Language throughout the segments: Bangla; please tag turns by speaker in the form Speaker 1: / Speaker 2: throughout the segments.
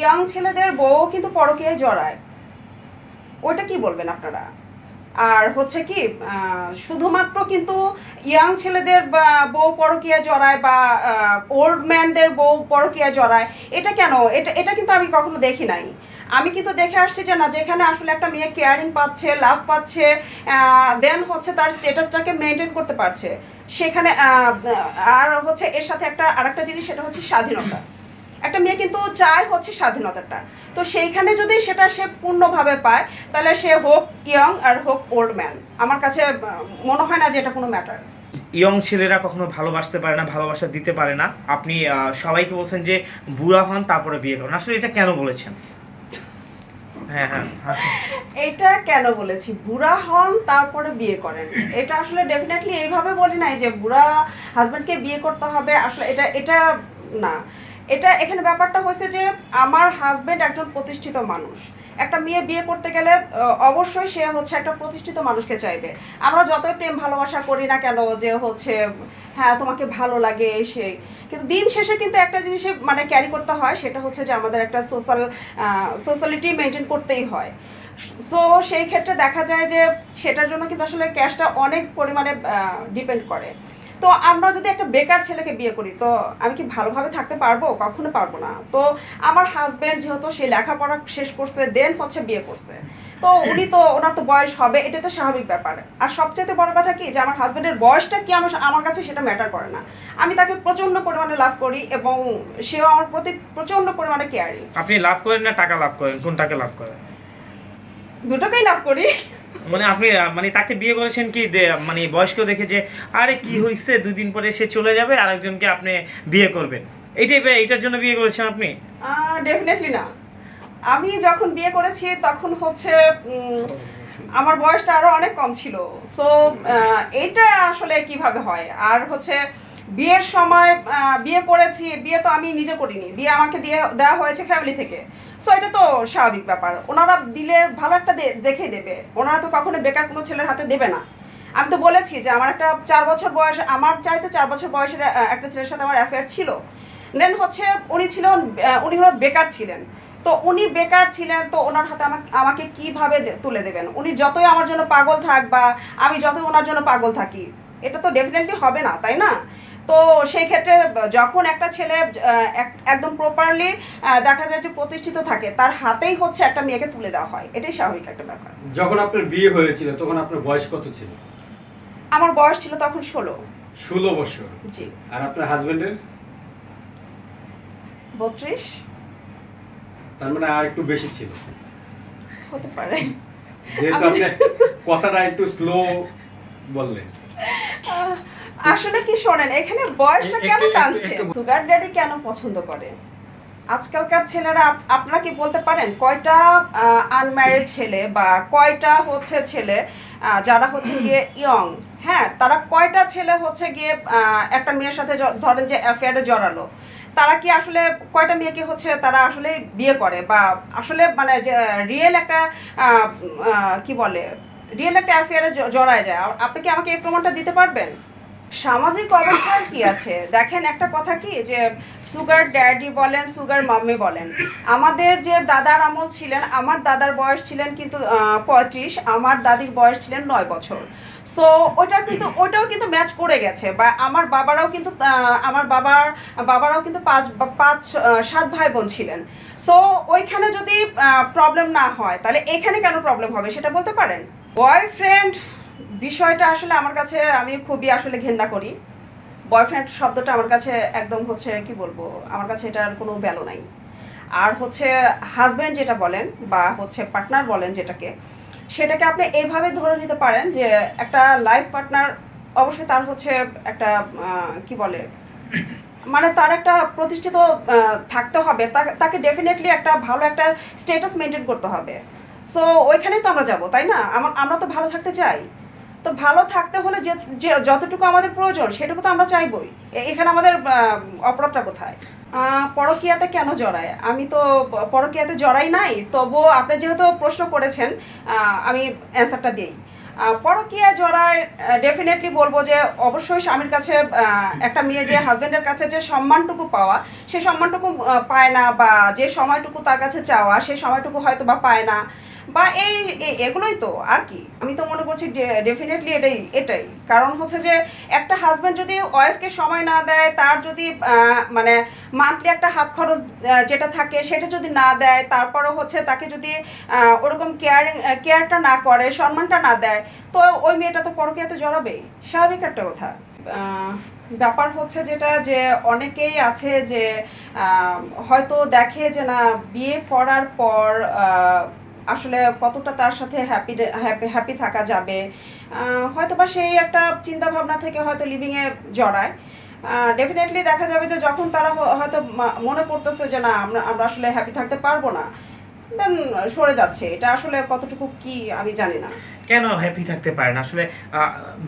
Speaker 1: ইয়াং ছেলেদের বউ কিন্তু পরকীয়ায় জড়ায়, ওইটা কি বলবেন আপনারা? আর হচ্ছে কি শুধুমাত্র কিন্তু ইয়াং ছেলেদের বউ পরকীয়া জড়ায় বা ওল্ড ম্যানদের বউ পরকীয়া জড়ায়, এটা কেন? এটা কিন্তু আমি কখনো দেখি নাই। আমি কিন্তু দেখে আসছি যে না, যেখানে আসলে একটা মেয়ে কেয়ারিং পাচ্ছে, লাভ পাচ্ছে, দেন হচ্ছে তার স্ট্যাটাসটাকে মেনটেন করতে পারছে, সেখানে আর হচ্ছে এর সাথে আরেকটা জিনিস, সেটা হচ্ছে স্বাধীনতা। একটা মেয়ে কিন্তু চায় হচ্ছে স্বাধীনতাটা, তো সেইখানে যদি সেটা সে পূর্ণভাবে পায়, তাহলে সে হোক ইয়ং আর হোক ওল্ড ম্যান, আমার কাছে মনে হয় না যে এটা কোনো ম্যাটার।
Speaker 2: ইয়ং ছেলেরা কখনো ভালোবাসতে পারে না, ভালোবাসা দিতে পারে না। আপনি সবাইকে বলছেন যে বুড়া হন তারপরে বিয়ে করুন, আসলে এটা কেন বলেছেন? হ্যাঁ হ্যাঁ,
Speaker 1: এটা কেন বলেছি বুড়া হন তারপরে বিয়ে করেন? এটা আসলে ডেফিনেটলি এইভাবে বলি নাই যে বুড়া হাজব্যান্ডকে বিয়ে করতে হবে, আসলে এটা না। এটা এখানে ব্যাপারটা হয়েছে যে আমার হাজব্যান্ড একজন প্রতিষ্ঠিত মানুষ, একটা মেয়ে বিয়ে করতে গেলে অবশ্যই সে হচ্ছে একটা প্রতিষ্ঠিত মানুষকে চাইবে। আমরা যতই প্রেম ভালোবাসা করি না কেন, যে হচ্ছে হ্যাঁ তোমাকে ভালো লাগে সেই, কিন্তু দিন শেষে কিন্তু একটা জিনিসে মানে ক্যারি করতে হয়, সেটা হচ্ছে যে আমাদের একটা সোশ্যালিটি মেনটেন করতেই হয়। সো সেই ক্ষেত্রে দেখা যায় যে সেটার জন্য কিন্তু আসলে ক্যাশটা অনেক পরিমাণে ডিপেন্ড করে। তো আমরা যদি একটা বেকার ছেলেকে বিয়ে করি, তো আমি কি ভালোভাবে থাকতে পারবো? কখনো পারবো না। তো আমার হাজব্যান্ড যেহেতু সে লেখাপড়া শেষ করছে, দেন হচ্ছে বিয়ে করছে, তো উনি তো ওনার তো বয়স হবে, এটা তো স্বাভাবিক ব্যাপার। আর সবচেয়ে বড় কথা কি, যে আমার হাজব্যান্ডের বয়সটা কি আমার কাছে সেটা ম্যাটার করে না। আমি তাকে প্রচন্ড পরিমাণে লাভ করি এবং সেও আমার প্রতি প্রচন্ড পরিমাণে কেয়ারিং।
Speaker 2: আপনি লাভ করেন না টাকা লাভ করেন? কোনটাকে লাভ করেন?
Speaker 1: দুটোকেই লাভ করি।
Speaker 2: মানে আপনি মানে তাকে বিয়ে করেছেন কি মানে বয়স্ক দেখে যে আরে কি হইছে, 2 দিন পরে সে চলে যাবে, আরেকজনকে আপনি বিয়ে করবেন, এইটার জন্য বিয়ে করেছেন আপনি?
Speaker 1: ডেফিনেটলি না। আমি যখন বিয়ে করেছি তখন হচ্ছে আমার বয়সটা আরো অনেক কম ছিল। সো এটা আসলে কিভাবে হয়? আর হচ্ছে বিয়ের সময় বিয়ে করেছি, বিয়ে তো আমি নিজে করিনি, বিয়ে আমাকে দেওয়া হয়েছে ফ্যামিলি থেকে। সো এটা তো স্বাভাবিক ব্যাপার, ওনারা দিলে ভালো একটা দেখে দেবে, ওনারা তো কখনো বেকার কোনো ছেলের হাতে দেবে না। আমি তো বলেছি যে আমার একটা 4 বছর বয়স, আমার চাইতে 4 বছর বয়সের একটা ছেলের সাথে আমার অ্যাফেয়ার ছিল। দেন হচ্ছে উনি হলো বেকার ছিলেন। তো উনি বেকার ছিলেন, তো ওনার হাতে আমাকে কিভাবে তুলে দেবেন? উনি যতই আমার জন্য পাগল থাক বা আমি যতই ওনার জন্য পাগল থাকি, এটা তো ডেফিনেটলি হবে না, তাই না? তো সেই ক্ষেত্রে যখন একটা ছেলে একদম প্রপারলি দেখা যায় যে প্রতিষ্ঠিত থাকে, তার হাতেই হচ্ছে একটা মেয়েকে তুলে দেওয়া হয়, এটাই স্বাভাবিক একটা ব্যাপার।
Speaker 3: যখন আপনার বিয়ে হয়েছিল তখন আপনার বয়স কত ছিল?
Speaker 1: আমার বয়স ছিল তখন
Speaker 3: 16 বছর।
Speaker 1: জি।
Speaker 3: আর আপনার হাজবেন্ডের?
Speaker 1: 32।
Speaker 3: তার মানে আর একটু বেশি ছিল।
Speaker 1: হতে পারে,
Speaker 3: যেহেতু আপনি কথাটা একটু স্লো বললেন।
Speaker 1: আসলে কি শোনেন, এখানে বয়সটা কেন টানছে? সুগার ড্যাডি কেন পছন্দ করে আজকালকার ছেলেরা? আপনারা কি বলতে পারেন কয়টা আনম্যারিড ছেলে বা কয়টা হচ্ছে ছেলে যারা হচ্ছে গিয়ে ইয়ং, হ্যাঁ, তারা কয়টা ছেলে হচ্ছে গিয়ে একটা মেয়ের সাথে ধরেন যে অ্যাফেয়ারে জড়ালো, তারা কি আসলে কয়টা মেয়েকে হচ্ছে তারা আসলে বিয়ে করে বা আসলে মানে যে রিয়েল একটা কি বলে, রিয়েল একটা অ্যাফেয়ারে জড়ায় যায়? আপনি কি আমাকে এই প্রমাণটা দিতে পারবেন? সামাজিক অবস্থার কি আছে দেখেন, একটা কথা কি, যে সুগার ড্যাডি বলেন, সুগার মাম্মি বলেন, আমাদের যে দাদার আমল ছিলেন, আমার দাদার বয়স ছিলেন কিন্তু 35, আমার দাদির বয়স ছিলেন 9 বছর। সো ওইটাও কিন্তু ম্যাচ করে গেছে। বা আমার বাবারাও কিন্তু বাবারাও কিন্তু 5-7 ভাই বোন ছিলেন। সো ওইখানে যদি প্রবলেম না হয়, তাহলে এখানে কেন প্রবলেম হবে সেটা বলতে পারেন? বয়ফ্রেন্ড বিষয়টা আসলে আমার কাছে, আমি খুবই আসলে ঘেন্না করি। বয়ফ্রেন্ড শব্দটা আমার কাছে একদম হচ্ছে কি বলবো, আমার কাছে এটার কোনো ভ্যালু নাই। আর হচ্ছে হাজব্যান্ড যেটা বলেন বা হচ্ছে পার্টনার বলেন যেটাকে, সেটাকে আপনি এইভাবে ধরে নিতে পারেন যে একটা লাইফ পার্টনার অবশ্যই তার হচ্ছে একটা কি বলে, মানে তার একটা প্রতিষ্ঠিত থাকতে হবে, তাকে ডেফিনেটলি একটা ভালো একটা স্ট্যাটাস মেনটেন করতে হবে। সো ওইখানেই তো আমরা যাব, তাই না? আমরা তো ভালো থাকতে চাই। তো ভালো থাকতে হলে যে যতটুকু আমাদের প্রয়োজন সেটুকু তো আমরা চাইবই। এখানে আমাদের অপরাধটা কোথায়? পরকীয়াতে কেন জড়ায়? আমি তো পরকীয়াতে জড়াই নাই, তবুও আপনি যেহেতু প্রশ্ন করেছেন, আমি অ্যান্সারটা দিই। পরকীয়া জড়ায় ডেফিনেটলি বলবো যে অবশ্যই স্বামীর কাছে একটা মেয়ে যে হাজবেন্ডের কাছে যে সম্মানটুকু পাওয়া সেই সম্মানটুকু পায় না, বা যে সময়টুকু তার কাছে চাওয়া সেই সময়টুকু হয়তো বা পায় না, বা এগুলোই তো আর কি। আমি তো মনে করছি ডেফিনেটলি এটাই কারণ হচ্ছে যে একটা হাজব্যান্ড যদি ওয়াইফকে সময় না দেয়, তার যদি মানে মান্থলি একটা হাত খরচ যেটা থাকে সেটা যদি না দেয়, তারপরে হচ্ছে তাকে যদি ওরকম কেয়ারটা না করে, সম্মানটা না দেয়, তো ওই মেয়েটা তো পরকীয়াতে জড়াবেই, স্বাভাবিক একটা কথা। ব্যাপার হচ্ছে যেটা যে অনেকেই আছে যে হয়তো দেখে যে না বিয়ে করার পর আসলে কতটা তার সাথে হ্যাপি থাকা যাবে, হয়তো বা সেই একটা চিন্তা ভাবনা থেকে হয়তো লিভিংয়ে জড়ায়। ডেফিনেটলি দেখা যাবে যে যখন তারা হয়তো মনে করতেছে যে না আমরা আসলে হ্যাপি থাকতে পারবো না, দেন সরে যাচ্ছে। এটা আসলে কতটুকু কি আমি জানি না।
Speaker 2: কেন হ্যাপি থাকতে পারে না আসলে?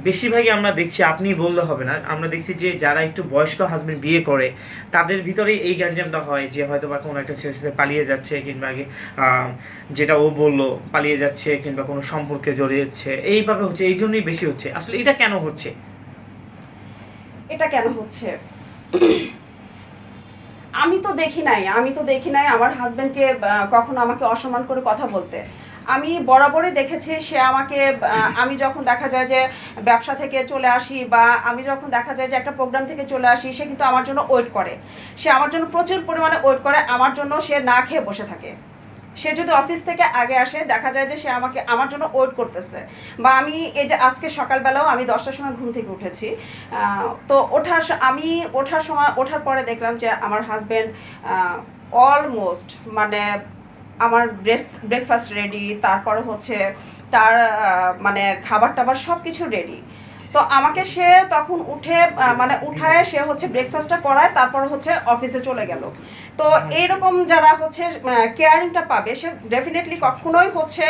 Speaker 2: বেশিরভাগই আমরা দেখছি, আপনি বললে হবে না, আমরা দেখছি যে যারা একটু বয়স্ক হাজবেন্ড বিয়ে করে তাদের ভিতরে এই গ্যাঞ্জামটা হয় যে হয়তো বা কোনো একটা ছেলের সাথে পালিয়ে যাচ্ছে, কিংবা যেটা ও বললো পালিয়ে যাচ্ছে, কিংবা কোনো সম্পর্কে জড়িয়েছে, এইভাবে হচ্ছে, এই জন্যই বেশি হচ্ছে। আসলে এটা কেন হচ্ছে?
Speaker 1: এটা কেন হচ্ছে আমি তো দেখি নাই আমার হাজবেন্ডকে কখনো আমাকে অসম্মান করে কথা বলতে। আমি বরাবরই দেখেছি সে আমাকে, আমি যখন দেখা যায় যে ব্যবসা থেকে চলে আসি, বা আমি যখন দেখা যায় যে একটা প্রোগ্রাম থেকে চলে আসি, সে কিন্তু আমার জন্য ওয়েট করে। সে আমার জন্য প্রচুর পরিমাণে ওয়েট করে, আমার জন্য সে না খেয়ে বসে থাকে। সে যদি অফিস থেকে আগে আসে, দেখা যায় যে সে আমার জন্য ওয়েট করতেছে। বা আমি এই যে আজকে সকালবেলাও আমি 10টার সময় ঘুম থেকে উঠেছি, তো ওঠার পরে দেখলাম যে আমার হাজব্যান্ড অলমোস্ট মানে আমার ব্রেকফাস্ট রেডি, তারপরে হচ্ছে তার মানে খাবার টাবার সব কিছু রেডি। তো আমাকে সে তখন উঠায় সে হচ্ছে ব্রেকফাস্টটা করায়, তারপর হচ্ছে অফিসে চলে গেল। তো এইরকম যারা হচ্ছে কেয়ারিংটা পাবে, সে ডেফিনেটলি কখনোই হচ্ছে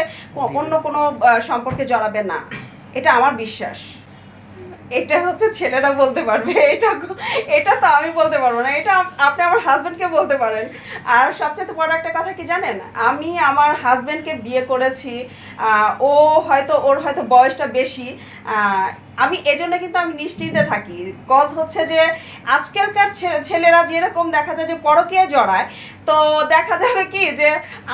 Speaker 1: অন্য কোনো সম্পর্কে জড়াবে না, এটা আমার বিশ্বাস। এটা হচ্ছে ছেলেরা বলতে পারবে, এটা তো আমি বলতে পারবো না, এটা আপনি আমার হাজবেন্ডকে বলতে পারেন। আর সবচেয়ে বড় একটা কথা কি জানেন, আমি আমার হাজবেন্ডকে বিয়ে করেছি, ওর হয়তো বয়সটা বেশি, আমি এজন্য কিন্তু আমি নিশ্চিন্তে থাকি। কজ হচ্ছে যে আজকালকার ছেলেরা যেরকম দেখা যায় যে পরকীয়া জড়ায়, তো দেখা যাবে কি যে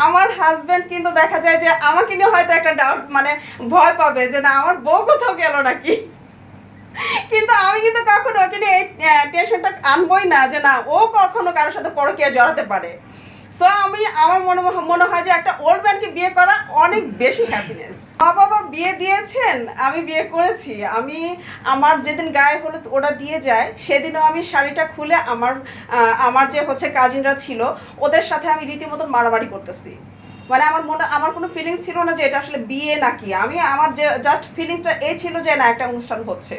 Speaker 1: আমার হাজবেন্ড কিন্তু দেখা যায় যে আমাকে নিয়ে হয়তো একটা ডাউট মানে ভয় পাবে যে না আমার বউ কোথাও গেল নাকি। কিন্তু আমি কিন্তু কখনো ওকে নিয়ে এই টেনশনটা আনবই না যে না ও কখনো কারোর সাথে পরকীয়া জড়াতে পারে। সো আমার মনে হয় যে একটা ওল্ড ম্যানকে বিয়ে করা অনেক বেশি হ্যাপিনেস। মা বাবা বিয়ে দিয়েছেন, আমি বিয়ে করেছি। আমার যেদিন গায়ে হলুদ ওরা দিয়ে যায়, সেদিনও আমি শাড়িটা খুলে আমার যে হচ্ছে কাজিনরা ছিল ওদের সাথে আমি রীতিমতো মারামারি করতেছি। মানে আমার কোনো ফিলিংস ছিল না যে এটা আসলে বিয়ে নাকি, আমার যে জাস্ট ফিলিংসটা এই ছিল যে না একটা অনুষ্ঠান হচ্ছে।